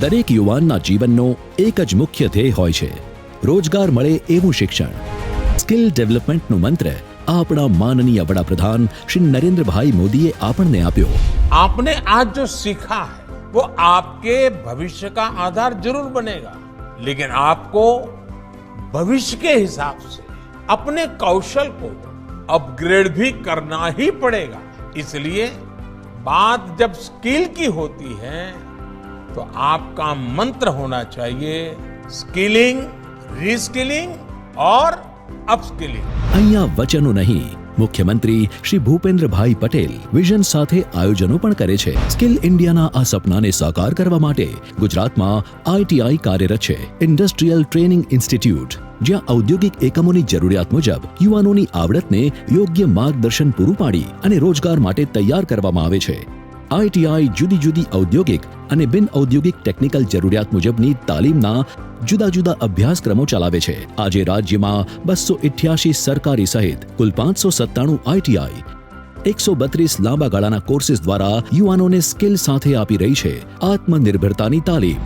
દરેક યુવાનના જીવનનો એક જ મુખ્ય ધ્યેય હોય છે, રોજગાર મળે એવું શિક્ષણ. સ્કિલ ડેવલપમેન્ટનો મંત્ર આપણા માનનીય વડાપ્રધાન શ્રી નરેન્દ્રભાઈ મોદીએ આપણને આપ્યો. आपने आज जो सीखा है वो आपके भविष्य का आधार जरूर बनेगा, लेकिन आपको भविष्य के हिसाब से अपने कौशल को अपग्रेड भी करना ही पड़ेगा. इसलिए बात जब स्किल की होती है तो आपका मंत्र होना चाहिए स्किलिंग, रीस्किलिंग और अपस्किलिंग. અહીંયા વચનો નહીં, મુખ્યમંત્રી શ્રી ભૂપેન્દ્રભાઈ પટેલ વિઝન સાથે આયોજનો પણ કરે છે. સ્કિલ ઇન્ડિયાના આ સપનાને સાકાર કરવા માટે ગુજરાતમાં આઈટીઆઈ કાર્યરત છે, ઇન્ડસ્ટ્રીયલ ટ્રેનિંગ ઇન્સ્ટિટ્યૂટ, જ્યાં ઔદ્યોગિક એકમોની જરૂરિયાત મુજબ યુવાનોની આવડતને યોગ્ય માર્ગદર્શન પૂરું પાડી અને રોજગાર માટે તૈયાર કરવામાં આવે છે. આઈટીઆઈ જુદી જુદી ઔદ્યોગિક અને બિન ઔદ્યોગિક ટેકનિકલ જરૂરિયાત મુજબની તાલીમના જુદા જુદા અભ્યાસક્રમો ચલાવે છે. આજે રાજ્યમાં 288 સરકારી સહિત કુલ 597 આઈટીઆઈ, 132 લાંબા ગાળાના કોર્સિસ દ્વારા યુવાનોને સ્કિલ સાથે આપી રહી છે આત્મનિર્ભરતાની તાલીમ.